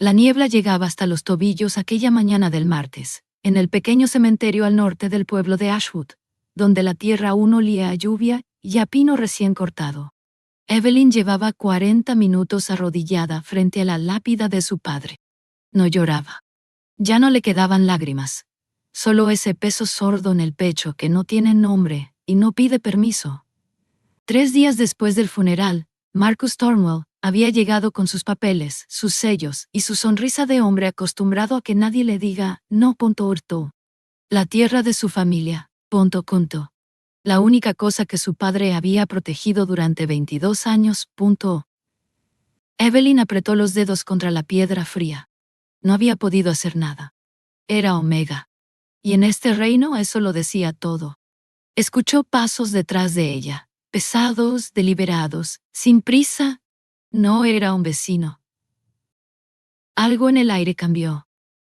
La niebla llegaba hasta los tobillos aquella mañana del martes, en el pequeño cementerio al norte del pueblo de Ashwood, donde la tierra aún olía a lluvia y a pino recién cortado. Evelyn llevaba 40 minutos arrodillada frente a la lápida de su padre. No lloraba. Ya no le quedaban lágrimas. Solo ese peso sordo en el pecho que no tiene nombre y no pide permiso. 3 días después del funeral, Marcus Thornwell había llegado con sus papeles, sus sellos y su sonrisa de hombre acostumbrado a que nadie le diga no. Hurto. La tierra de su familia. La única cosa que su padre había protegido durante 22 años. Evelyn apretó los dedos contra la piedra fría. No había podido hacer nada. Era Omega. Y en este reino eso lo decía todo. Escuchó pasos detrás de ella, pesados, deliberados, sin prisa. No era un vecino. Algo en el aire cambió.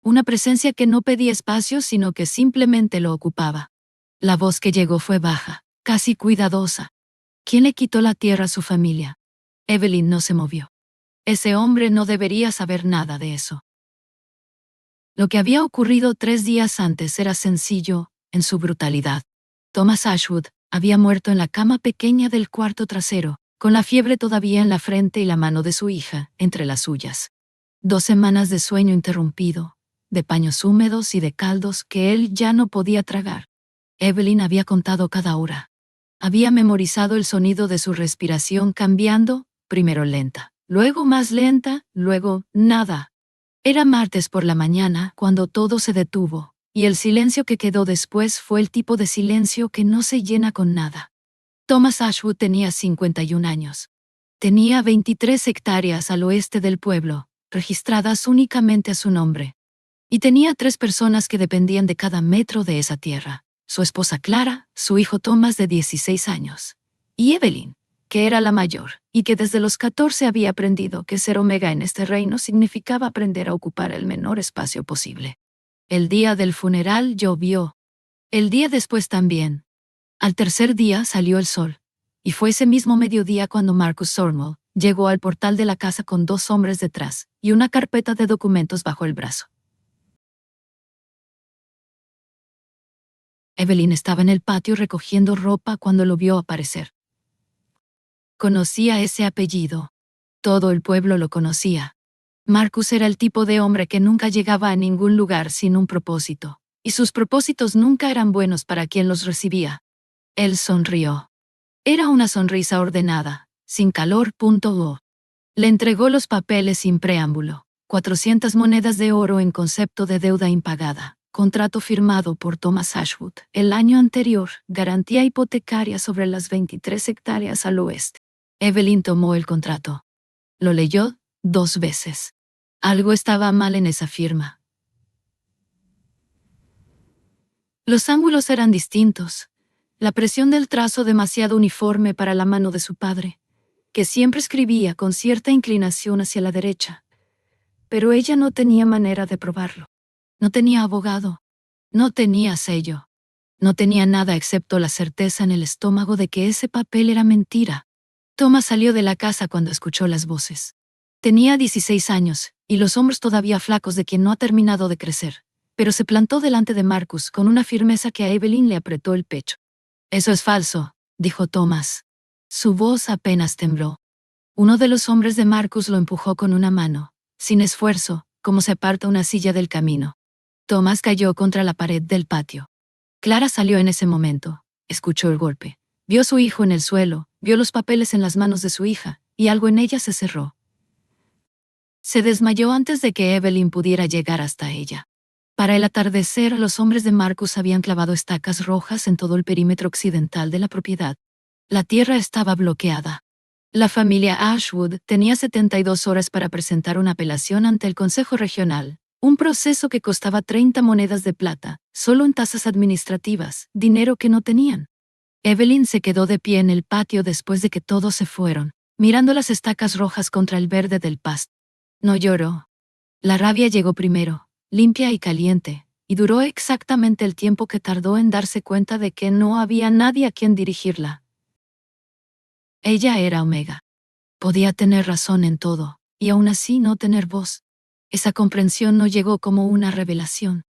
Una presencia que no pedía espacio sino que simplemente lo ocupaba. La voz que llegó fue baja, casi cuidadosa. ¿Quién le quitó la tierra a su familia? Evelyn no se movió. Ese hombre no debería saber nada de eso. Lo que había ocurrido 3 días antes era sencillo, en su brutalidad. Thomas Ashwood había muerto en la cama pequeña del cuarto trasero, con la fiebre todavía en la frente y la mano de su hija entre las suyas. 2 semanas de sueño interrumpido, de paños húmedos y de caldos que él ya no podía tragar. Evelyn había contado cada hora. Había memorizado el sonido de su respiración cambiando, primero lenta, luego más lenta, luego nada. Era martes por la mañana cuando todo se detuvo, y el silencio que quedó después fue el tipo de silencio que no se llena con nada. Thomas Ashwood tenía 51 años. Tenía 23 hectáreas al oeste del pueblo, registradas únicamente a su nombre. Y tenía 3 personas que dependían de cada metro de esa tierra: su esposa Clara, su hijo Thomas de 16 años, y Evelyn, que era la mayor, y que desde los 14 había aprendido que ser Omega en este reino significaba aprender a ocupar el menor espacio posible. El día del funeral llovió. El día después también. Al tercer día salió el sol, y fue ese mismo mediodía cuando Marcus Thornwell llegó al portal de la casa con 2 hombres detrás y una carpeta de documentos bajo el brazo. Evelyn estaba en el patio recogiendo ropa cuando lo vio aparecer. Conocía ese apellido. Todo el pueblo lo conocía. Marcus era el tipo de hombre que nunca llegaba a ningún lugar sin un propósito, y sus propósitos nunca eran buenos para quien los recibía. Él sonrió. Era una sonrisa ordenada, sin calor. Le entregó los papeles sin preámbulo: 400 monedas de oro en concepto de deuda impagada, contrato firmado por Thomas Ashwood el año anterior, garantía hipotecaria sobre las 23 hectáreas al oeste. Evelyn tomó el contrato. Lo leyó 2 veces. Algo estaba mal en esa firma. Los ángulos eran distintos. La presión del trazo demasiado uniforme para la mano de su padre, que siempre escribía con cierta inclinación hacia la derecha. Pero ella no tenía manera de probarlo. No tenía abogado. No tenía sello. No tenía nada excepto la certeza en el estómago de que ese papel era mentira. Thomas salió de la casa cuando escuchó las voces. Tenía 16 años, y los hombros todavía flacos de quien no ha terminado de crecer, pero se plantó delante de Marcus con una firmeza que a Evelyn le apretó el pecho. «Eso es falso», dijo Thomas. Su voz apenas tembló. Uno de los hombres de Marcus lo empujó con una mano, sin esfuerzo, como se aparta una silla del camino. Thomas cayó contra la pared del patio. Clara salió en ese momento, escuchó el golpe, vio a su hijo en el suelo, vio los papeles en las manos de su hija, y algo en ella se cerró. Se desmayó antes de que Evelyn pudiera llegar hasta ella. Para el atardecer, los hombres de Marcus habían clavado estacas rojas en todo el perímetro occidental de la propiedad. La tierra estaba bloqueada. La familia Ashwood tenía 72 horas para presentar una apelación ante el Consejo Regional, un proceso que costaba 30 monedas de plata, solo en tasas administrativas, dinero que no tenían. Evelyn se quedó de pie en el patio después de que todos se fueron, mirando las estacas rojas contra el verde del pasto. No lloró. La rabia llegó primero, limpia y caliente, y duró exactamente el tiempo que tardó en darse cuenta de que no había nadie a quien dirigirla. Ella era Omega. Podía tener razón en todo, y aún así no tener voz. Esa comprensión no llegó como una revelación.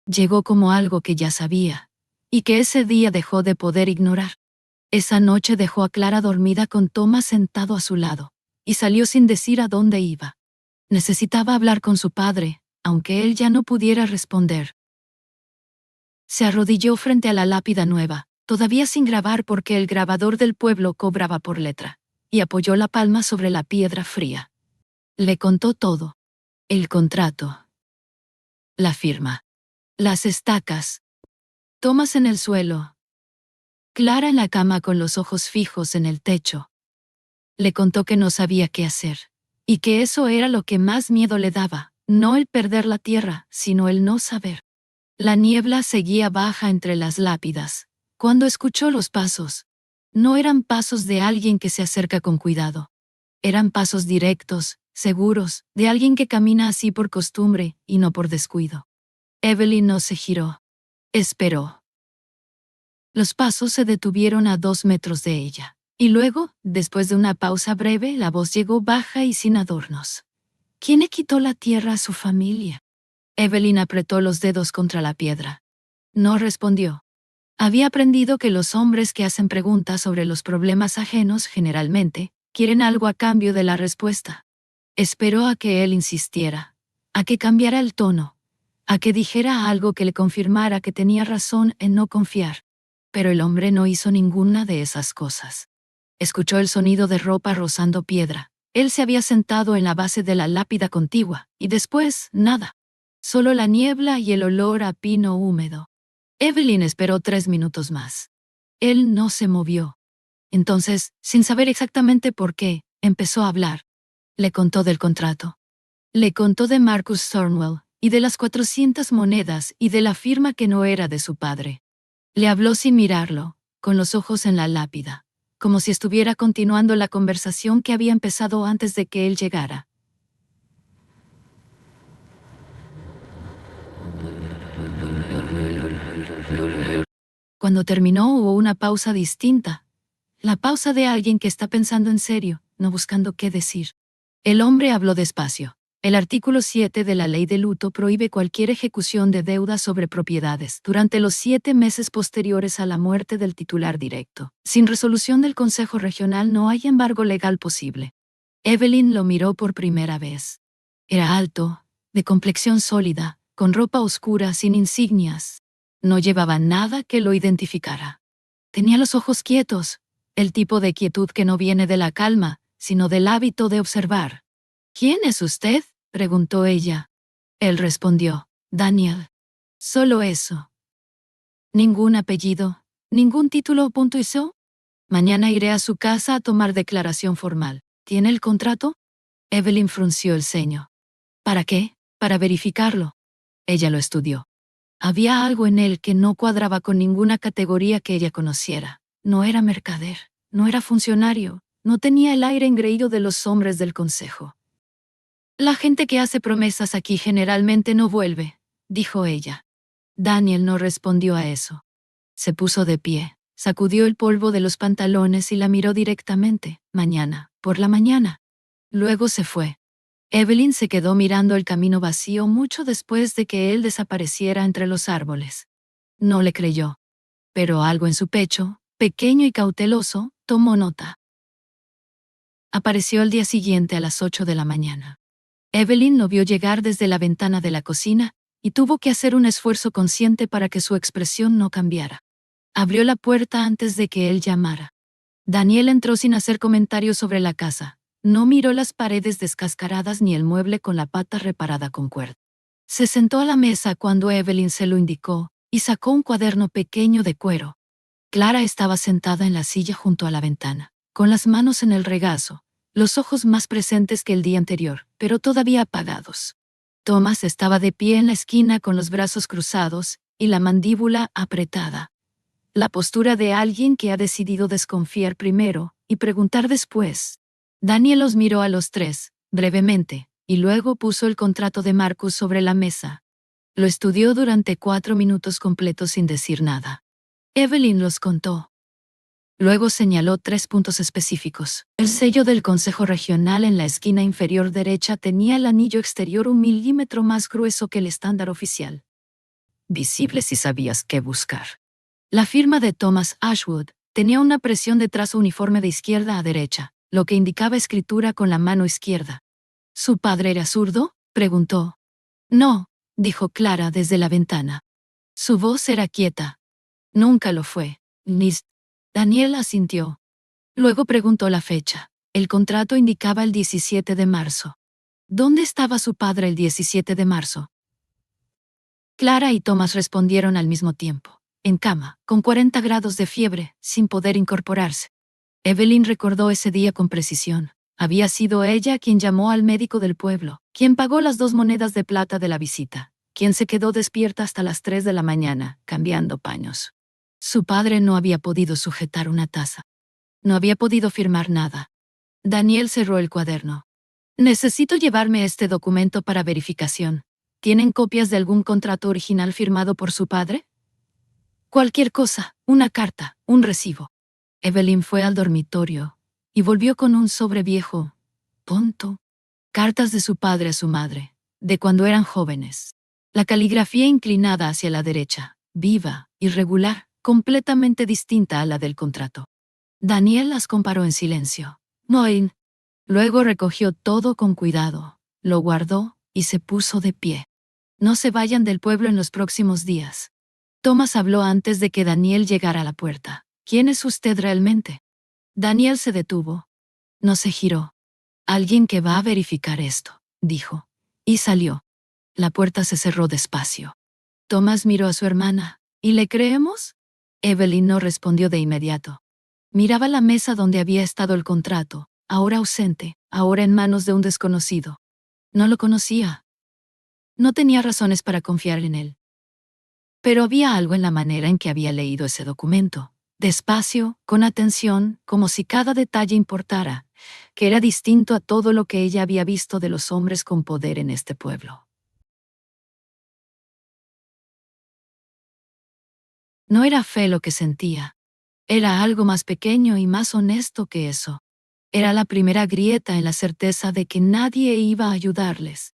Llegó como algo que ya sabía, y que ese día dejó de poder ignorar. Esa noche dejó a Clara dormida con Thomas sentado a su lado, y salió sin decir a dónde iba. Necesitaba hablar con su padre, aunque él ya no pudiera responder. Se arrodilló frente a la lápida nueva, todavía sin grabar porque el grabador del pueblo cobraba por letra, y apoyó la palma sobre la piedra fría. Le contó todo. El contrato. La firma. Las estacas. Thomas en el suelo. Clara en la cama con los ojos fijos en el techo. Le contó que no sabía qué hacer, y que eso era lo que más miedo le daba, no el perder la tierra, sino el no saber. La niebla seguía baja entre las lápidas, cuando escuchó los pasos. No eran pasos de alguien que se acerca con cuidado. Eran pasos directos, seguros, de alguien que camina así por costumbre y no por descuido. Evelyn no se giró. Esperó. Los pasos se detuvieron a 2 metros de ella. Y luego, después de una pausa breve, la voz llegó baja y sin adornos. ¿Quién le quitó la tierra a su familia? Evelyn apretó los dedos contra la piedra. No respondió. Había aprendido que los hombres que hacen preguntas sobre los problemas ajenos generalmente quieren algo a cambio de la respuesta. Esperó a que él insistiera, a que cambiara el tono, a que dijera algo que le confirmara que tenía razón en no confiar. Pero el hombre no hizo ninguna de esas cosas. Escuchó el sonido de ropa rozando piedra. Él se había sentado en la base de la lápida contigua, y después, nada. Solo la niebla y el olor a pino húmedo. Evelyn esperó 3 minutos más. Él no se movió. Entonces, sin saber exactamente por qué, empezó a hablar. Le contó del contrato. Le contó de Marcus Thornwell, y de las 400 monedas y de la firma que no era de su padre. Le habló sin mirarlo, con los ojos en la lápida, como si estuviera continuando la conversación que había empezado antes de que él llegara. Cuando terminó hubo una pausa distinta. La pausa de alguien que está pensando en serio, no buscando qué decir. El hombre habló despacio. El artículo 7 de la ley de luto prohíbe cualquier ejecución de deudas sobre propiedades durante los 7 meses posteriores a la muerte del titular directo. Sin resolución del Consejo Regional no hay embargo legal posible. Evelyn lo miró por primera vez. Era alto, de complexión sólida, con ropa oscura sin insignias. No llevaba nada que lo identificara. Tenía los ojos quietos, el tipo de quietud que no viene de la calma, sino del hábito de observar. ¿Quién es usted?, preguntó ella. Él respondió, Daniel. Solo eso. Ningún apellido, ningún título. ¿Hizo? Mañana iré a su casa a tomar declaración formal. ¿Tiene el contrato? Evelyn frunció el ceño. ¿Para qué? Para verificarlo. Ella lo estudió. Había algo en él que no cuadraba con ninguna categoría que ella conociera. No era mercader, no era funcionario, no tenía el aire engreído de los hombres del consejo. La gente que hace promesas aquí generalmente no vuelve, dijo ella. Daniel no respondió a eso. Se puso de pie, sacudió el polvo de los pantalones y la miró directamente. Mañana, por la mañana. Luego se fue. Evelyn se quedó mirando el camino vacío mucho después de que él desapareciera entre los árboles. No le creyó. Pero algo en su pecho, pequeño y cauteloso, tomó nota. Apareció al día siguiente a las 8 de la mañana. Evelyn lo vio llegar desde la ventana de la cocina, y tuvo que hacer un esfuerzo consciente para que su expresión no cambiara. Abrió la puerta antes de que él llamara. Daniel entró sin hacer comentarios sobre la casa. No miró las paredes descascaradas ni el mueble con la pata reparada con cuerda. Se sentó a la mesa cuando Evelyn se lo indicó, y sacó un cuaderno pequeño de cuero. Clara estaba sentada en la silla junto a la ventana, con las manos en el regazo, los ojos más presentes que el día anterior, pero todavía apagados. Thomas estaba de pie en la esquina con los brazos cruzados y la mandíbula apretada. La postura de alguien que ha decidido desconfiar primero y preguntar después. Daniel los miró a los tres, brevemente, y luego puso el contrato de Marcus sobre la mesa. Lo estudió durante 4 minutos completos sin decir nada. Evelyn los contó. Luego señaló 3 puntos específicos. El sello del Consejo Regional en la esquina inferior derecha tenía el anillo exterior 1 milímetro más grueso que el estándar oficial. Visible si sabías qué buscar. La firma de Thomas Ashwood tenía una presión de trazo uniforme de izquierda a derecha, lo que indicaba escritura con la mano izquierda. ¿Su padre era zurdo?, preguntó. No, dijo Clara desde la ventana. Su voz era quieta. Nunca lo fue. Daniel asintió. Luego preguntó la fecha. El contrato indicaba el 17 de marzo. ¿Dónde estaba su padre el 17 de marzo? Clara y Thomas respondieron al mismo tiempo. En cama, con 40 grados de fiebre, sin poder incorporarse. Evelyn recordó ese día con precisión. Había sido ella quien llamó al médico del pueblo, quien pagó las 2 monedas de plata de la visita, quien se quedó despierta hasta las 3 de la mañana, cambiando paños. Su padre no había podido sujetar una taza. No había podido firmar nada. Daniel cerró el cuaderno. Necesito llevarme este documento para verificación. ¿Tienen copias de algún contrato original firmado por su padre? Cualquier cosa, una carta, un recibo. Evelyn fue al dormitorio y volvió con un sobre viejo. Punto. Cartas de su padre a su madre, de cuando eran jóvenes. La caligrafía inclinada hacia la derecha, viva, irregular, completamente distinta a la del contrato. Daniel las comparó en silencio. Moin. Luego recogió todo con cuidado, lo guardó y se puso de pie. No se vayan del pueblo en los próximos días. Thomas habló antes de que Daniel llegara a la puerta. ¿Quién es usted realmente? Daniel se detuvo. No se giró. Alguien que va a verificar esto, dijo. Y salió. La puerta se cerró despacio. Thomas miró a su hermana. ¿Y le creemos? Evelyn no respondió de inmediato. Miraba la mesa donde había estado el contrato, ahora ausente, ahora en manos de un desconocido. No lo conocía. No tenía razones para confiar en él. Pero había algo en la manera en que había leído ese documento, despacio, con atención, como si cada detalle importara, que era distinto a todo lo que ella había visto de los hombres con poder en este pueblo. No era fe lo que sentía. Era algo más pequeño y más honesto que eso. Era la primera grieta en la certeza de que nadie iba a ayudarles.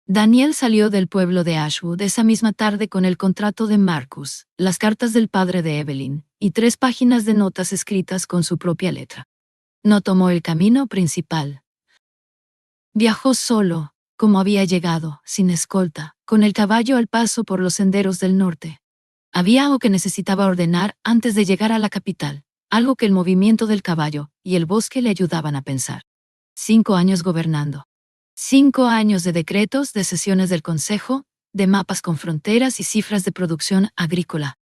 Daniel salió del pueblo de Ashwood esa misma tarde con el contrato de Marcus, las cartas del padre de Evelyn, y 3 páginas de notas escritas con su propia letra. No tomó el camino principal. Viajó solo, como había llegado, sin escolta, con el caballo al paso por los senderos del norte. Había algo que necesitaba ordenar antes de llegar a la capital, algo que el movimiento del caballo y el bosque le ayudaban a pensar. 5 años gobernando. 5 años de decretos, de sesiones del Consejo, de mapas con fronteras y cifras de producción agrícola.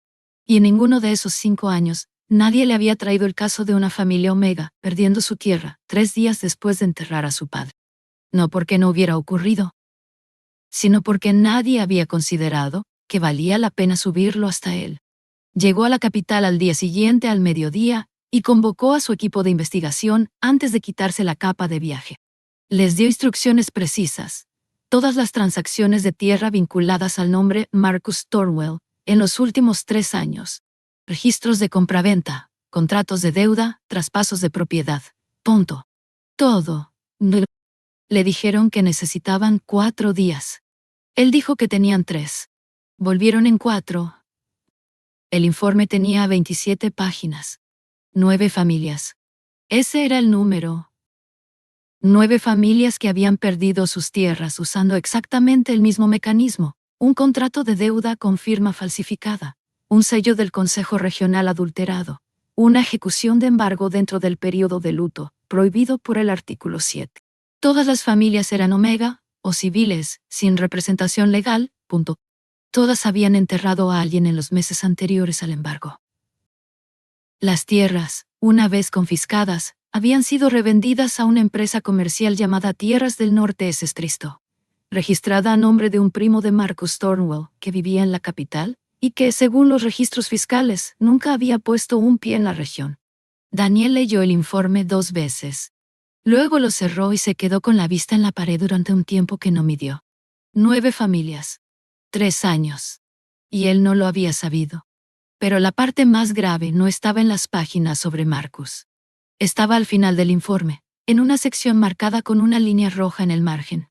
Y en ninguno de esos 5 años, nadie le había traído el caso de una familia Omega, perdiendo su tierra, 3 días después de enterrar a su padre. No porque no hubiera ocurrido, sino porque nadie había considerado que valía la pena subirlo hasta él. Llegó a la capital al día siguiente al mediodía y convocó a su equipo de investigación antes de quitarse la capa de viaje. Les dio instrucciones precisas. Todas las transacciones de tierra vinculadas al nombre Marcus Thornwell en los últimos 3 años. Registros de compraventa, contratos de deuda, traspasos de propiedad. Punto. Todo. Le dijeron que necesitaban 4 días. Él dijo que tenían 3. Volvieron en 4. El informe tenía 27 páginas. 9 familias. Ese era el número. 9 familias que habían perdido sus tierras usando exactamente el mismo mecanismo, un contrato de deuda con firma falsificada, un sello del Consejo Regional adulterado, una ejecución de embargo dentro del período de luto, prohibido por el artículo 7. Todas las familias eran Omega, o civiles, sin representación legal, punto. Todas habían enterrado a alguien en los meses anteriores al embargo. Las tierras, una vez confiscadas, habían sido revendidas a una empresa comercial llamada Tierras del Norte Estristo, registrada a nombre de un primo de Marcus Thornwell, que vivía en la capital, y que, según los registros fiscales, nunca había puesto un pie en la región. Daniel leyó el informe 2 veces. Luego lo cerró y se quedó con la vista en la pared durante un tiempo que no midió. 9 familias. 3 años. Y él no lo había sabido. Pero la parte más grave no estaba en las páginas sobre Marcus. Estaba al final del informe, en una sección marcada con una línea roja en el margen.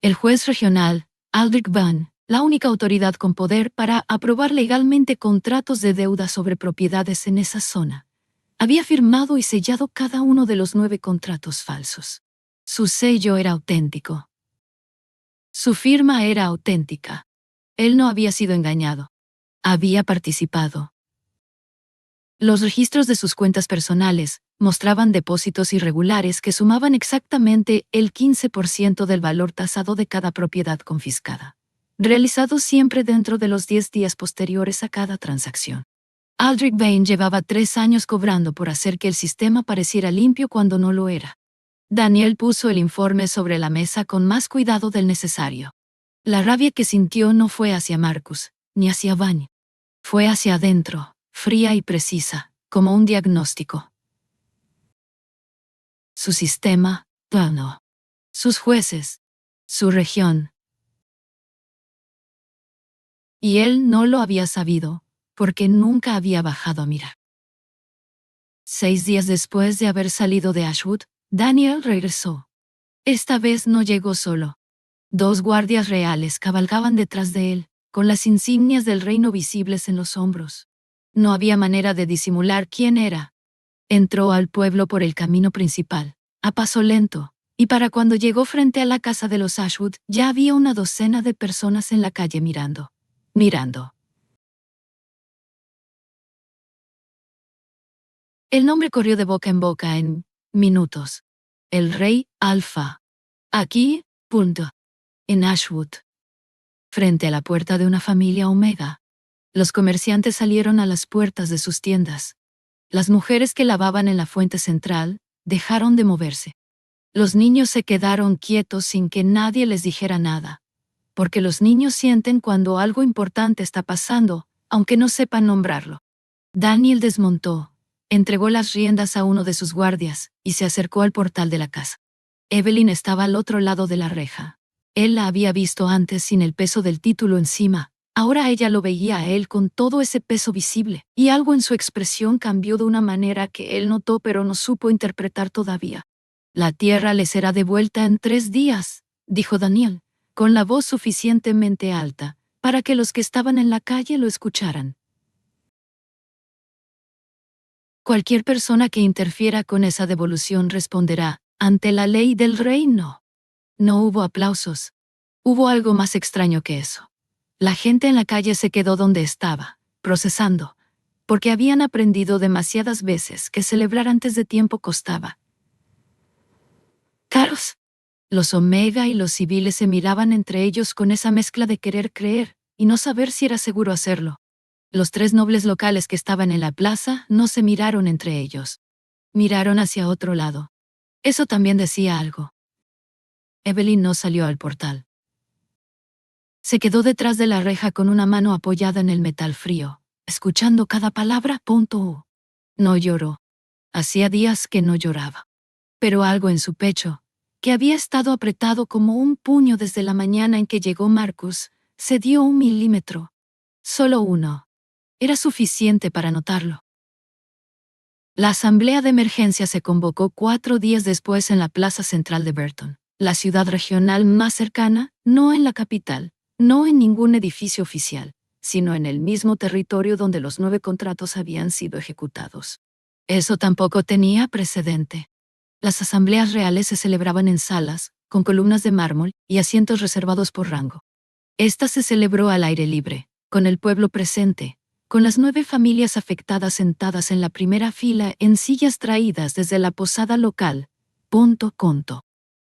El juez regional, Aldrich Van, la única autoridad con poder para aprobar legalmente contratos de deuda sobre propiedades en esa zona, había firmado y sellado cada uno de los 9 contratos falsos. Su sello era auténtico. Su firma era auténtica. Él no había sido engañado. Había participado. Los registros de sus cuentas personales mostraban depósitos irregulares que sumaban exactamente el 15% del valor tasado de cada propiedad confiscada, realizados siempre dentro de los 10 días posteriores a cada transacción. Aldrich Bain llevaba 3 años cobrando por hacer que el sistema pareciera limpio cuando no lo era. Daniel puso el informe sobre la mesa con más cuidado del necesario. La rabia que sintió no fue hacia Marcus, ni hacia Van. Fue hacia adentro, fría y precisa, como un diagnóstico. Su sistema, no. Sus jueces, su región. Y él no lo había sabido, porque nunca había bajado a mirar. 6 días después de haber salido de Ashwood, Daniel regresó. Esta vez no llegó solo. 2 guardias reales cabalgaban detrás de él, con las insignias del reino visibles en los hombros. No había manera de disimular quién era. Entró al pueblo por el camino principal, a paso lento, y para cuando llegó frente a la casa de los Ashwood ya había una docena de personas en la calle mirando. El nombre corrió de boca en boca en minutos. El rey Alfa. Aquí, punto. En Ashwood. Frente a la puerta de una familia Omega. Los comerciantes salieron a las puertas de sus tiendas. Las mujeres que lavaban en la fuente central dejaron de moverse. Los niños se quedaron quietos sin que nadie les dijera nada, porque los niños sienten cuando algo importante está pasando, aunque no sepan nombrarlo. Daniel desmontó, entregó las riendas a uno de sus guardias y se acercó al portal de la casa. Evelyn estaba al otro lado de la reja. Él la había visto antes sin el peso del título encima. Ahora ella lo veía a él con todo ese peso visible, y algo en su expresión cambió de una manera que él notó pero no supo interpretar todavía. La tierra le será devuelta en 3 días, dijo Daniel, con la voz suficientemente alta para que los que estaban en la calle lo escucharan. Cualquier persona que interfiera con esa devolución responderá, ante la ley del reino. No hubo aplausos. Hubo algo más extraño que eso. La gente en la calle se quedó donde estaba, procesando, porque habían aprendido demasiadas veces que celebrar antes de tiempo costaba caros. Los Omega y los civiles se miraban entre ellos con esa mezcla de querer creer y no saber si era seguro hacerlo. Los 3 nobles locales que estaban en la plaza no se miraron entre ellos. Miraron hacia otro lado. Eso también decía algo. Evelyn no salió al portal. Se quedó detrás de la reja con una mano apoyada en el metal frío, escuchando cada palabra. No lloró. Hacía días que no lloraba. Pero algo en su pecho, que había estado apretado como un puño desde la mañana en que llegó Marcus, se dio 1 milímetro. Solo uno. Era suficiente para notarlo. La asamblea de emergencia se convocó 4 días después en la plaza central de Burton, la ciudad regional más cercana, no en la capital, no en ningún edificio oficial, sino en el mismo territorio donde los 9 contratos habían sido ejecutados. Eso tampoco tenía precedente. Las asambleas reales se celebraban en salas, con columnas de mármol y asientos reservados por rango. Esta se celebró al aire libre, con el pueblo presente, con las 9 familias afectadas sentadas en la primera fila en sillas traídas desde la posada local.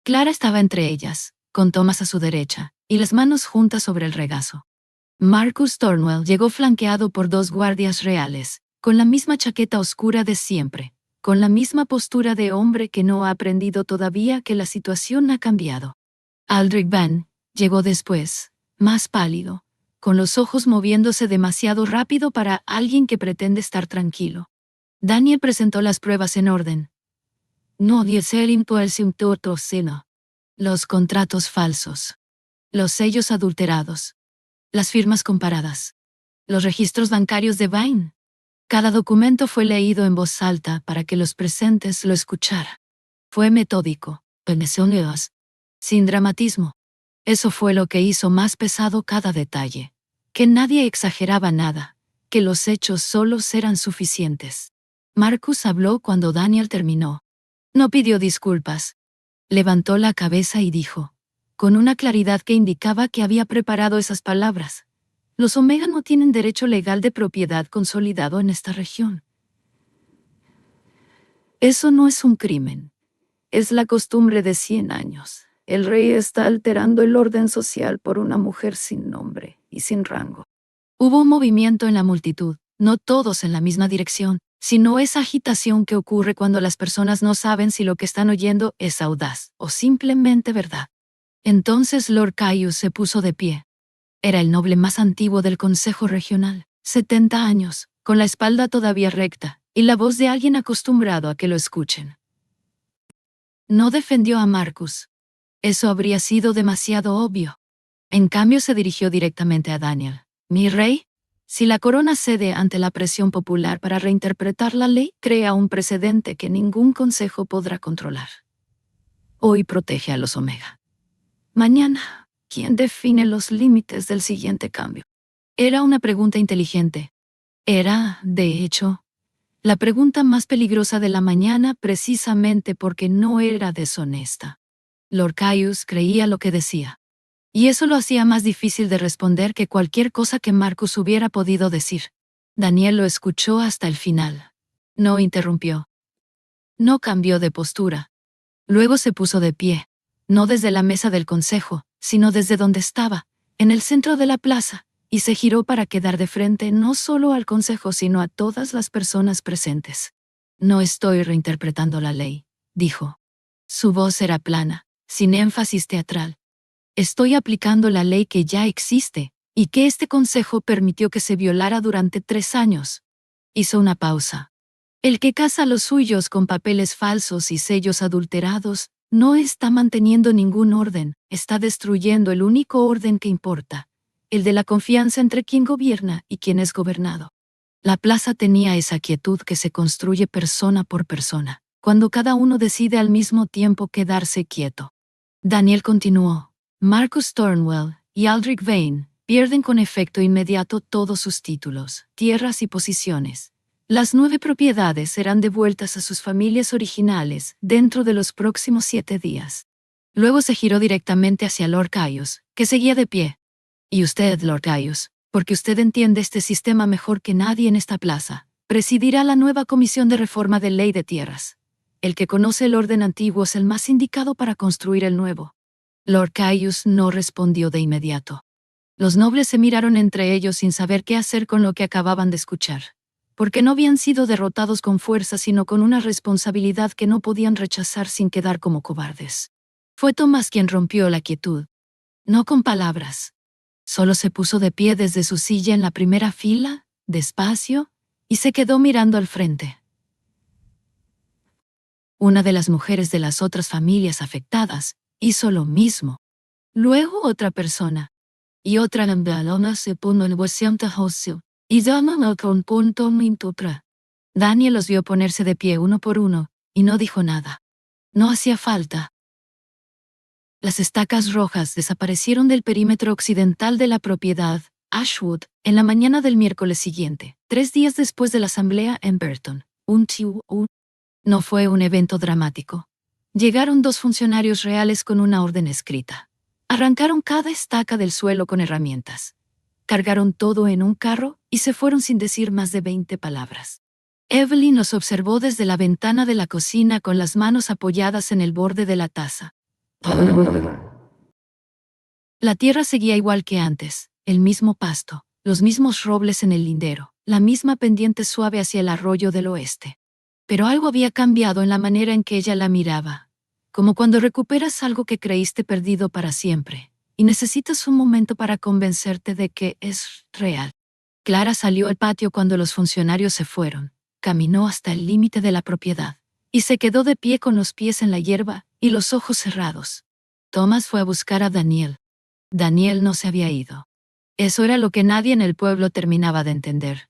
Clara estaba entre ellas, con Thomas a su derecha, y las manos juntas sobre el regazo. Marcus Thornwell llegó flanqueado por 2 guardias reales, con la misma chaqueta oscura de siempre, con la misma postura de hombre que no ha aprendido todavía que la situación ha cambiado. Aldrich Van llegó después, más pálido, con los ojos moviéndose demasiado rápido para alguien que pretende estar tranquilo. Daniel presentó las pruebas en orden. No los contratos falsos, los sellos adulterados, las firmas comparadas, los registros bancarios de Vine, Cada documento fue leído en voz alta para que los presentes lo escucharan. Fue metódico, sin dramatismo. Eso fue lo que hizo más pesado cada detalle. Que nadie exageraba nada, que los hechos solos eran suficientes. Marcus habló cuando Daniel terminó. No pidió disculpas. Levantó la cabeza y dijo, con una claridad que indicaba que había preparado esas palabras: los Omega no tienen derecho legal de propiedad consolidado en esta región. Eso no es un crimen. Es la costumbre de 100 años. El rey está alterando el orden social por una mujer sin nombre y sin rango. Hubo un movimiento en la multitud, no todos en la misma dirección, sino esa agitación que ocurre cuando las personas no saben si lo que están oyendo es audaz o simplemente verdad. Entonces Lord Caius se puso de pie. Era el noble más antiguo del Consejo Regional, 70 años, con la espalda todavía recta, y la voz de alguien acostumbrado a que lo escuchen. No defendió a Marcus. Eso habría sido demasiado obvio. En cambio se dirigió directamente a Daniel. «Mi rey, si la corona cede ante la presión popular para reinterpretar la ley, crea un precedente que ningún consejo podrá controlar. Hoy protege a los Omega. Mañana, ¿quién define los límites del siguiente cambio?» Era una pregunta inteligente. Era, de hecho, la pregunta más peligrosa de la mañana precisamente porque no era deshonesta. Lord Caius creía lo que decía. Y eso lo hacía más difícil de responder que cualquier cosa que Marcus hubiera podido decir. Daniel lo escuchó hasta el final. No interrumpió. No cambió de postura. Luego se puso de pie, no desde la mesa del consejo, sino desde donde estaba, en el centro de la plaza, y se giró para quedar de frente no solo al consejo sino a todas las personas presentes. «No estoy reinterpretando la ley», dijo. Su voz era plana, sin énfasis teatral. «Estoy aplicando la ley que ya existe, y que este consejo permitió que se violara durante 3 años». Hizo una pausa. «El que casa a los suyos con papeles falsos y sellos adulterados no está manteniendo ningún orden, está destruyendo el único orden que importa, el de la confianza entre quien gobierna y quien es gobernado». La plaza tenía esa quietud que se construye persona por persona, cuando cada uno decide al mismo tiempo quedarse quieto. Daniel continuó. «Marcus Thornwell y Aldrich Vane pierden con efecto inmediato todos sus títulos, tierras y posiciones. Las 9 propiedades serán devueltas a sus familias originales dentro de los próximos 7 días». Luego se giró directamente hacia Lord Caius, que seguía de pie. «Y usted, Lord Caius, porque usted entiende este sistema mejor que nadie en esta plaza, presidirá la nueva comisión de reforma de ley de tierras. El que conoce el orden antiguo es el más indicado para construir el nuevo». Lord Caius no respondió de inmediato. Los nobles se miraron entre ellos sin saber qué hacer con lo que acababan de escuchar, porque no habían sido derrotados con fuerza sino con una responsabilidad que no podían rechazar sin quedar como cobardes. Fue Tomás quien rompió la quietud. No con palabras. Solo se puso de pie desde su silla en la primera fila, despacio, y se quedó mirando al frente. Una de las mujeres de las otras familias afectadas hizo lo mismo. Luego otra persona. Y otra se puso en y Daniel los vio ponerse de pie uno por uno, y no dijo nada. No hacía falta. Las estacas rojas desaparecieron del perímetro occidental de la propiedad, Ashwood, en la mañana del miércoles siguiente, 3 días después de la asamblea en Burton. No fue un evento dramático. Llegaron 2 funcionarios reales con una orden escrita. Arrancaron cada estaca del suelo con herramientas. Cargaron todo en un carro y se fueron sin decir más de 20 palabras. Evelyn los observó desde la ventana de la cocina con las manos apoyadas en el borde de la taza. La tierra seguía igual que antes, el mismo pasto, los mismos robles en el lindero, la misma pendiente suave hacia el arroyo del oeste. Pero algo había cambiado en la manera en que ella la miraba, como cuando recuperas algo que creíste perdido para siempre, y necesitas un momento para convencerte de que es real. Clara salió al patio cuando los funcionarios se fueron, caminó hasta el límite de la propiedad, y se quedó de pie con los pies en la hierba y los ojos cerrados. Thomas fue a buscar a Daniel. Daniel no se había ido. Eso era lo que nadie en el pueblo terminaba de entender.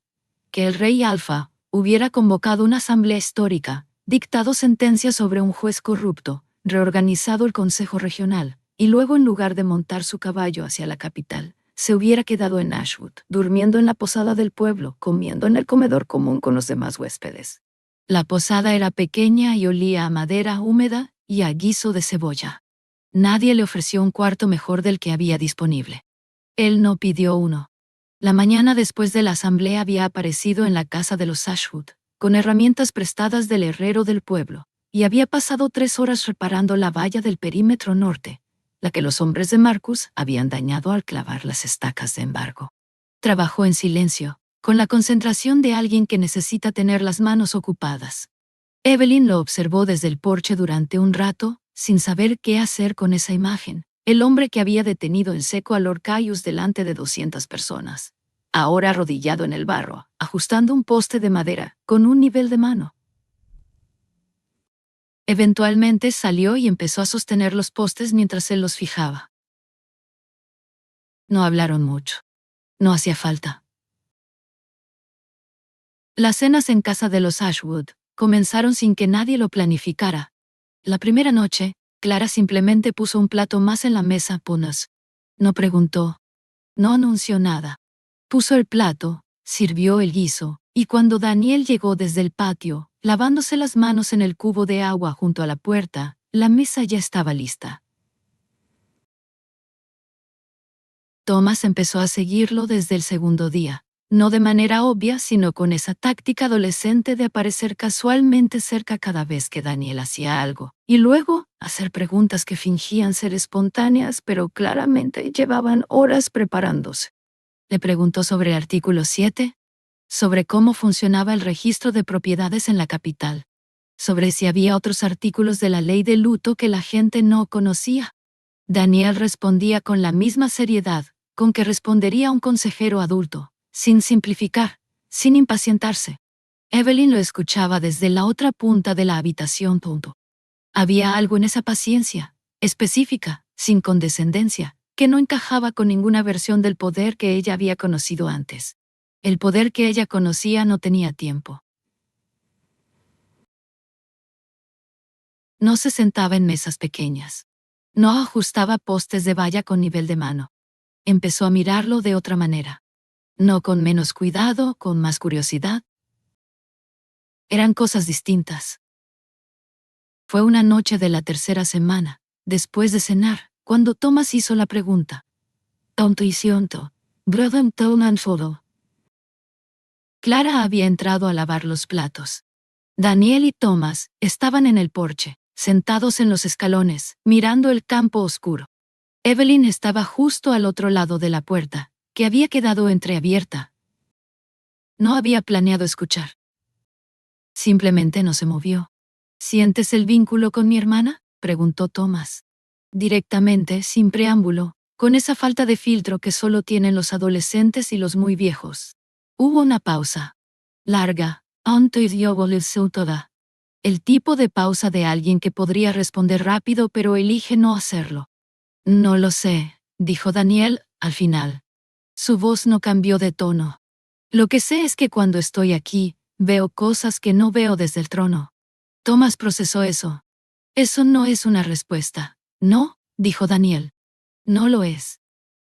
que el rey Alfa hubiera convocado una asamblea histórica, dictado sentencias sobre un juez corrupto, reorganizado el Consejo Regional, y luego en lugar de montar su caballo hacia la capital, se hubiera quedado en Ashwood, durmiendo en la posada del pueblo, comiendo en el comedor común con los demás huéspedes. La posada era pequeña y olía a madera húmeda y a guiso de cebolla. Nadie le ofreció un cuarto mejor del que había disponible. Él no pidió uno. La mañana después de la asamblea había aparecido en la casa de los Ashwood, con herramientas prestadas del herrero del pueblo, y había pasado 3 horas reparando la valla del perímetro norte, la que los hombres de Marcus habían dañado al clavar las estacas de embargo. Trabajó en silencio, con la concentración de alguien que necesita tener las manos ocupadas. Evelyn lo observó desde el porche durante un rato, sin saber qué hacer con esa imagen. El hombre que había detenido en seco a Lord Caius delante de 200 personas, ahora arrodillado en el barro, ajustando un poste de madera, con un nivel de mano. Eventualmente salió y empezó a sostener los postes mientras él los fijaba. No hablaron mucho. No hacía falta. Las cenas en casa de los Ashwood comenzaron sin que nadie lo planificara. La primera noche, Clara simplemente puso un plato más en la mesa. No preguntó. No anunció nada. Puso el plato, sirvió el guiso, y cuando Daniel llegó desde el patio, lavándose las manos en el cubo de agua junto a la puerta, la mesa ya estaba lista. Thomas empezó a seguirlo desde el segundo día, no de manera obvia, sino con esa táctica adolescente de aparecer casualmente cerca cada vez que Daniel hacía algo, y luego hacer preguntas que fingían ser espontáneas, pero claramente llevaban horas preparándose. Le preguntó sobre el artículo 7, sobre cómo funcionaba el registro de propiedades en la capital, sobre si había otros artículos de la ley de luto que la gente no conocía. Daniel respondía con la misma seriedad con que respondería un consejero adulto, sin simplificar, sin impacientarse. Evelyn lo escuchaba desde la otra punta de la habitación. Había algo en esa paciencia, específica, sin condescendencia, que no encajaba con ninguna versión del poder que ella había conocido antes. El poder que ella conocía no tenía tiempo. No se sentaba en mesas pequeñas. No ajustaba postes de valla con nivel de mano. Empezó a mirarlo de otra manera. No con menos cuidado, con más curiosidad. Eran cosas distintas. Fue una noche de la tercera semana, después de cenar, cuando Thomas hizo la pregunta. Clara había entrado a lavar los platos. Daniel y Thomas estaban en el porche, sentados en los escalones, mirando el campo oscuro. Evelyn estaba justo al otro lado de la puerta, que había quedado entreabierta. No había planeado escuchar. Simplemente no se movió. ¿Sientes el vínculo con mi hermana?, preguntó Thomas. Directamente, sin preámbulo, con esa falta de filtro que solo tienen los adolescentes y los muy viejos. Hubo una pausa. Larga, el tipo de pausa de alguien que podría responder rápido pero elige no hacerlo. No lo sé, dijo Daniel, al final. Su voz no cambió de tono. Lo que sé es que cuando estoy aquí, veo cosas que no veo desde el trono. Thomas procesó eso. Eso no es una respuesta. No, dijo Daniel. No lo es.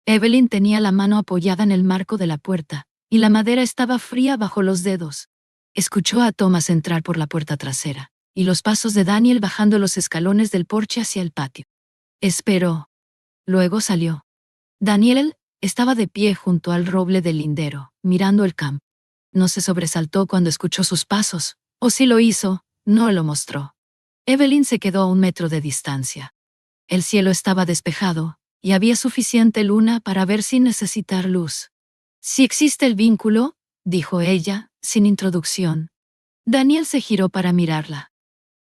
Evelyn tenía la mano apoyada en el marco de la puerta, y la madera estaba fría bajo los dedos. Escuchó a Thomas entrar por la puerta trasera, y los pasos de Daniel bajando los escalones del porche hacia el patio. Esperó. Luego salió. Daniel estaba de pie junto al roble del lindero, mirando el campo. No se sobresaltó cuando escuchó sus pasos, o si lo hizo, no lo mostró. Evelyn se quedó a 1 metro de distancia. El cielo estaba despejado, y había suficiente luna para ver sin necesitar luz. Si existe el vínculo, dijo ella, sin introducción. Daniel se giró para mirarla.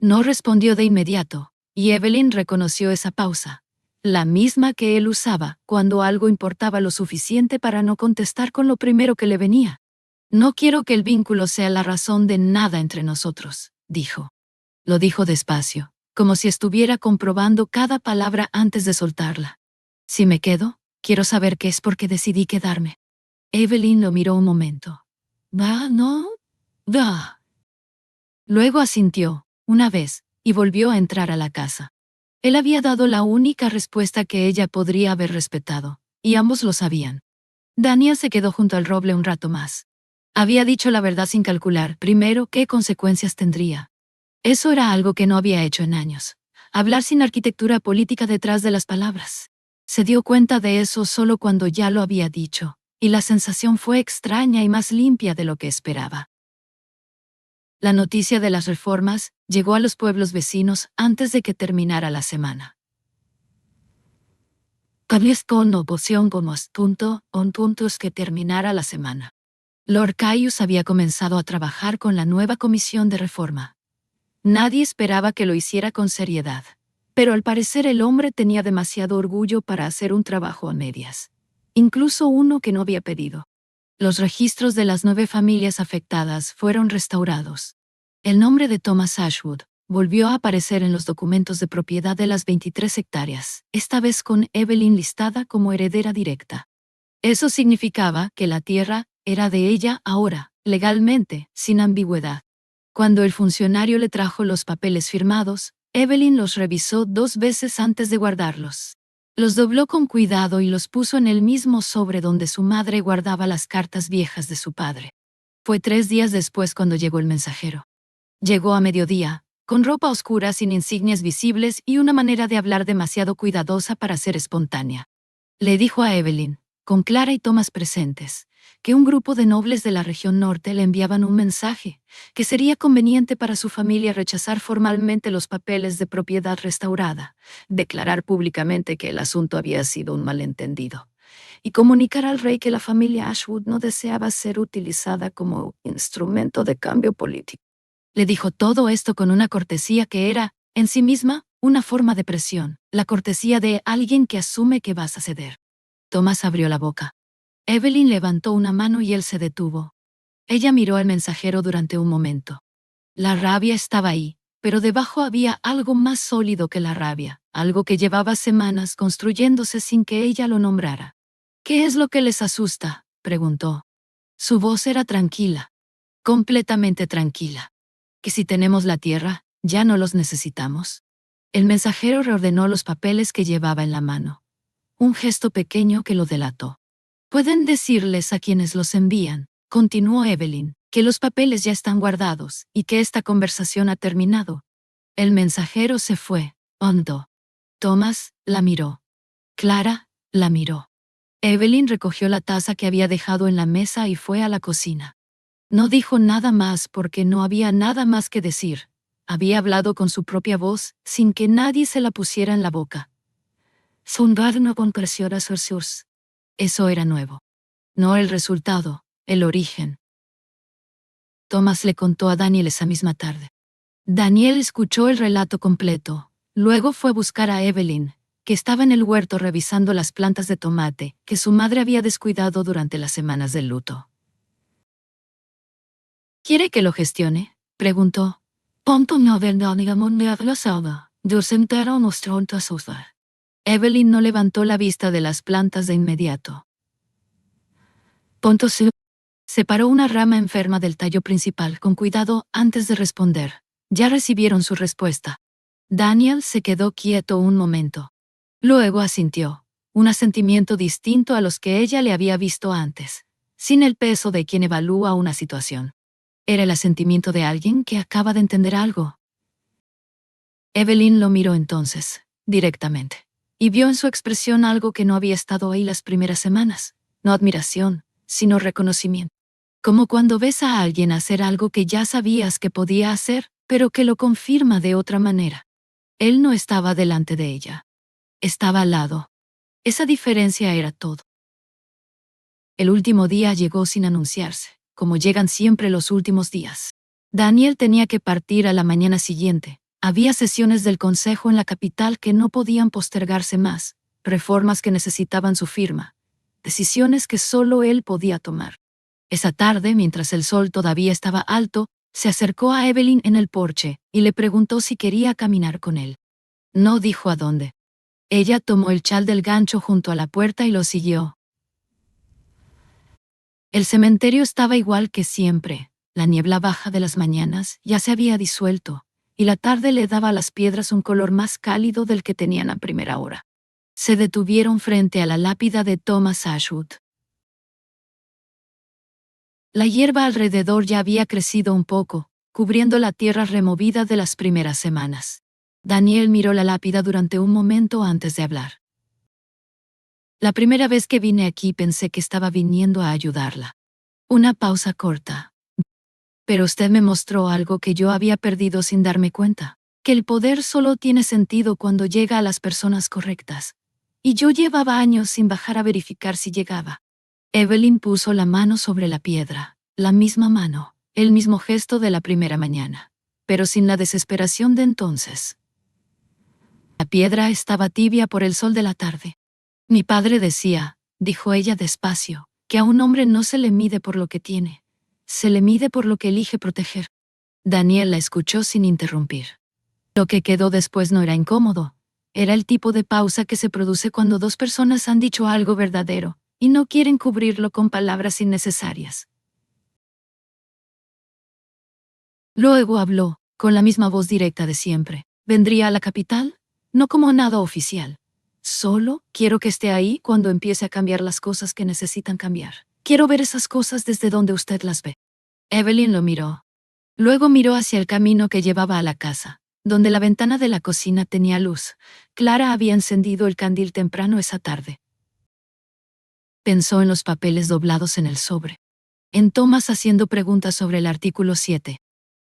No respondió de inmediato, y Evelyn reconoció esa pausa, la misma que él usaba cuando algo importaba lo suficiente para no contestar con lo primero que le venía. No quiero que el vínculo sea la razón de nada entre nosotros, dijo. Lo dijo despacio, como si estuviera comprobando cada palabra antes de soltarla. Si me quedo, quiero saber qué es porque decidí quedarme. Evelyn lo miró un momento. Va, no, va. Luego asintió, una vez, y volvió a entrar a la casa. Él había dado la única respuesta que ella podría haber respetado, y ambos lo sabían. Daniel se quedó junto al roble un rato más. Había dicho la verdad sin calcular, primero, qué consecuencias tendría. Eso era algo que no había hecho en años. Hablar sin arquitectura política detrás de las palabras. Se dio cuenta de eso solo cuando ya lo había dicho, y la sensación fue extraña y más limpia de lo que esperaba. La noticia de las reformas llegó a los pueblos vecinos antes de que terminara la semana. Cambies con oposición como asunto, un punto es que terminara la semana. Lord Caius había comenzado a trabajar con la nueva comisión de reforma. Nadie esperaba que lo hiciera con seriedad, pero al parecer el hombre tenía demasiado orgullo para hacer un trabajo a medias, incluso uno que no había pedido. Los registros de las 9 familias afectadas fueron restaurados. El nombre de Thomas Ashwood volvió a aparecer en los documentos de propiedad de las 23 hectáreas, esta vez con Evelyn listada como heredera directa. Eso significaba que la tierra era de ella ahora, legalmente, sin ambigüedad. Cuando el funcionario le trajo los papeles firmados, Evelyn los revisó 2 veces antes de guardarlos. Los dobló con cuidado y los puso en el mismo sobre donde su madre guardaba las cartas viejas de su padre. Fue 3 días después cuando llegó el mensajero. Llegó a mediodía, con ropa oscura sin insignias visibles y una manera de hablar demasiado cuidadosa para ser espontánea. Le dijo a Evelyn, con Clara y Thomas presentes, que un grupo de nobles de la región norte le enviaban un mensaje, que sería conveniente para su familia rechazar formalmente los papeles de propiedad restaurada, declarar públicamente que el asunto había sido un malentendido, y comunicar al rey que la familia Ashwood no deseaba ser utilizada como instrumento de cambio político. Le dijo todo esto con una cortesía que era, en sí misma, una forma de presión, la cortesía de alguien que asume que vas a ceder. Thomas abrió la boca. Evelyn levantó una mano y él se detuvo. Ella miró al mensajero durante un momento. La rabia estaba ahí, pero debajo había algo más sólido que la rabia, algo que llevaba semanas construyéndose sin que ella lo nombrara. ¿Qué es lo que les asusta?, preguntó. Su voz era tranquila, completamente tranquila. ¿Que si tenemos la tierra, ya no los necesitamos? El mensajero reordenó los papeles que llevaba en la mano. Un gesto pequeño que lo delató. Pueden decirles a quienes los envían, continuó Evelyn, que los papeles ya están guardados y que esta conversación ha terminado. El mensajero se fue, hondo. Thomas la miró. Clara la miró. Evelyn recogió la taza que había dejado en la mesa y fue a la cocina. No dijo nada más porque no había nada más que decir. Había hablado con su propia voz, sin que nadie se la pusiera en la boca. Sondadno con presión sus. Eso era nuevo. No el resultado, el origen. Thomas le contó a Daniel esa misma tarde. Daniel escuchó el relato completo. Luego fue a buscar a Evelyn, que estaba en el huerto revisando las plantas de tomate que su madre había descuidado durante las semanas del luto. ¿Quiere que lo gestione?, preguntó. Evelyn no levantó la vista de las plantas de inmediato. Separó una rama enferma del tallo principal con cuidado antes de responder. Ya recibieron su respuesta. Daniel se quedó quieto un momento. Luego asintió, un asentimiento distinto a los que ella le había visto antes, sin el peso de quien evalúa una situación. Era el asentimiento de alguien que acaba de entender algo. Evelyn lo miró entonces, directamente, y vio en su expresión algo que no había estado ahí las primeras semanas, no admiración, sino reconocimiento. Como cuando ves a alguien hacer algo que ya sabías que podía hacer, pero que lo confirma de otra manera. Él no estaba delante de ella. Estaba al lado. Esa diferencia era todo. El último día llegó sin anunciarse, como llegan siempre los últimos días. Daniel tenía que partir a la mañana siguiente. Había sesiones del consejo en la capital que no podían postergarse más, reformas que necesitaban su firma, decisiones que solo él podía tomar. Esa tarde, mientras el sol todavía estaba alto, se acercó a Evelyn en el porche y le preguntó si quería caminar con él. No dijo a dónde. Ella tomó el chal del gancho junto a la puerta y lo siguió. El cementerio estaba igual que siempre. La niebla baja de las mañanas ya se había disuelto, y la tarde le daba a las piedras un color más cálido del que tenían a primera hora. Se detuvieron frente a la lápida de Thomas Ashwood. La hierba alrededor ya había crecido un poco, cubriendo la tierra removida de las primeras semanas. Daniel miró la lápida durante un momento antes de hablar. La primera vez que vine aquí pensé que estaba viniendo a ayudarla. Una pausa corta. Pero usted me mostró algo que yo había perdido sin darme cuenta, que el poder solo tiene sentido cuando llega a las personas correctas. Y yo llevaba años sin bajar a verificar si llegaba. Evelyn puso la mano sobre la piedra, la misma mano, el mismo gesto de la primera mañana, pero sin la desesperación de entonces. La piedra estaba tibia por el sol de la tarde. Mi padre decía, dijo ella despacio, que a un hombre no se le mide por lo que tiene, se le mide por lo que elige proteger. Daniel la escuchó sin interrumpir. Lo que quedó después no era incómodo, era el tipo de pausa que se produce cuando dos personas han dicho algo verdadero y no quieren cubrirlo con palabras innecesarias. Luego habló, con la misma voz directa de siempre. ¿Vendría a la capital? No como nada oficial. Solo quiero que esté ahí cuando empiece a cambiar las cosas que necesitan cambiar. Quiero ver esas cosas desde donde usted las ve. Evelyn lo miró. Luego miró hacia el camino que llevaba a la casa, donde la ventana de la cocina tenía luz. Clara había encendido el candil temprano esa tarde. Pensó en los papeles doblados en el sobre. En Thomas haciendo preguntas sobre el artículo 7.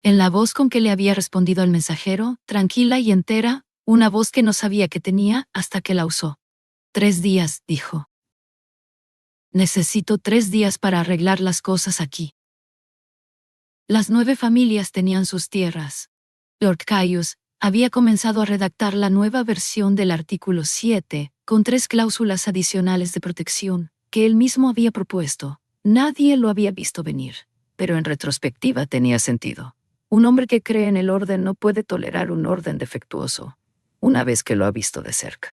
En la voz con que le había respondido al mensajero, tranquila y entera, una voz que no sabía que tenía hasta que la usó. 3 días, dijo. Necesito 3 días para arreglar las cosas aquí. Las 9 familias tenían sus tierras. Lord Caius había comenzado a redactar la nueva versión del artículo 7, con 3 cláusulas adicionales de protección, que él mismo había propuesto. Nadie lo había visto venir, pero en retrospectiva tenía sentido. Un hombre que cree en el orden no puede tolerar un orden defectuoso, una vez que lo ha visto de cerca.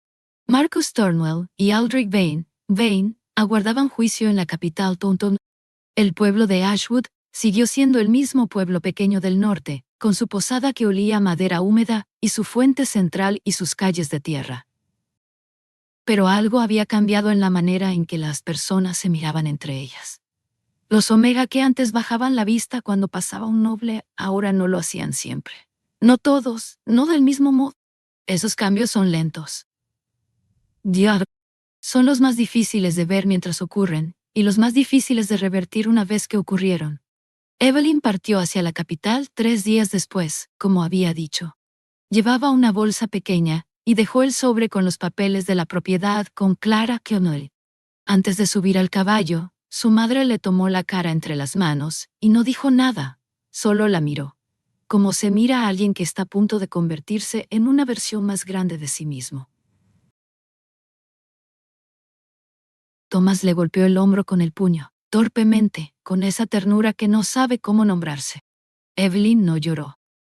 Marcus Turnwell y Aldrich Vane aguardaban juicio en la capital Taunton. El pueblo de Ashwood siguió siendo el mismo pueblo pequeño del norte, con su posada que olía a madera húmeda y su fuente central y sus calles de tierra. Pero algo había cambiado en la manera en que las personas se miraban entre ellas. Los Omega que antes bajaban la vista cuando pasaba un noble, ahora no lo hacían siempre. No todos, no del mismo modo. Esos cambios son lentos. Diablo. Son los más difíciles de ver mientras ocurren, y los más difíciles de revertir una vez que ocurrieron. Evelyn partió hacia la capital 3 días después, como había dicho. Llevaba una bolsa pequeña, y dejó el sobre con los papeles de la propiedad con Clara Connell. Antes de subir al caballo, su madre le tomó la cara entre las manos, y no dijo nada, solo la miró. Como se mira a alguien que está a punto de convertirse en una versión más grande de sí mismo. Thomas le golpeó el hombro con el puño, torpemente, con esa ternura que no sabe cómo nombrarse. Evelyn no lloró.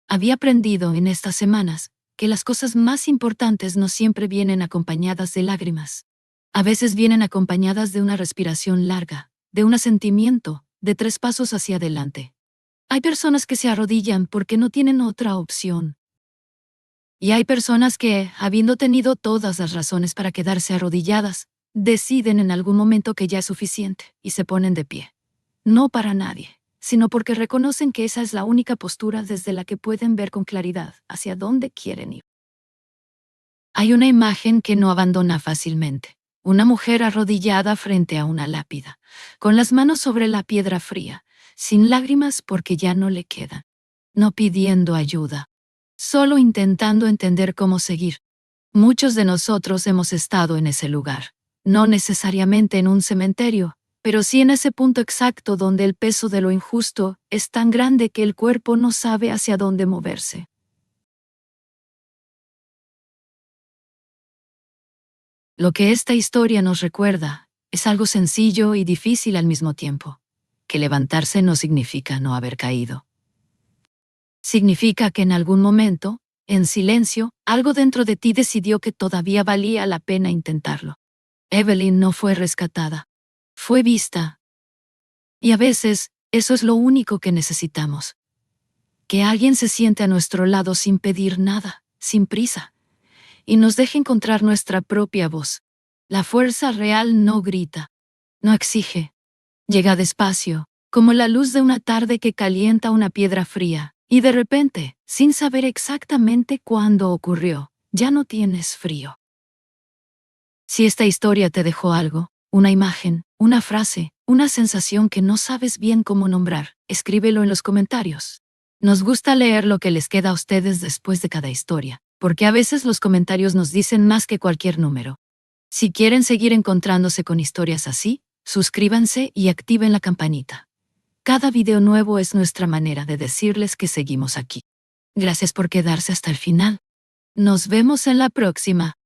Había aprendido en estas semanas que las cosas más importantes no siempre vienen acompañadas de lágrimas. A veces vienen acompañadas de una respiración larga, de un asentimiento, de 3 pasos hacia adelante. Hay personas que se arrodillan porque no tienen otra opción. Y hay personas que, habiendo tenido todas las razones para quedarse arrodilladas, deciden en algún momento que ya es suficiente y se ponen de pie. No para nadie, sino porque reconocen que esa es la única postura desde la que pueden ver con claridad hacia dónde quieren ir. Hay una imagen que no abandona fácilmente. Una mujer arrodillada frente a una lápida, con las manos sobre la piedra fría, sin lágrimas porque ya no le quedan. No pidiendo ayuda, solo intentando entender cómo seguir. Muchos de nosotros hemos estado en ese lugar, no necesariamente en un cementerio, pero sí en ese punto exacto donde el peso de lo injusto es tan grande que el cuerpo no sabe hacia dónde moverse. Lo que esta historia nos recuerda es algo sencillo y difícil al mismo tiempo, que levantarse no significa no haber caído. Significa que en algún momento, en silencio, algo dentro de ti decidió que todavía valía la pena intentarlo. Evelyn no fue rescatada. Fue vista. Y a veces, eso es lo único que necesitamos. Que alguien se siente a nuestro lado sin pedir nada, sin prisa, y nos deje encontrar nuestra propia voz. La fuerza real no grita, no exige. Llega despacio, como la luz de una tarde que calienta una piedra fría, y de repente, sin saber exactamente cuándo ocurrió, ya no tienes frío. Si esta historia te dejó algo, una imagen, una frase, una sensación que no sabes bien cómo nombrar, escríbelo en los comentarios. Nos gusta leer lo que les queda a ustedes después de cada historia, porque a veces los comentarios nos dicen más que cualquier número. Si quieren seguir encontrándose con historias así, suscríbanse y activen la campanita. Cada video nuevo es nuestra manera de decirles que seguimos aquí. Gracias por quedarse hasta el final. Nos vemos en la próxima.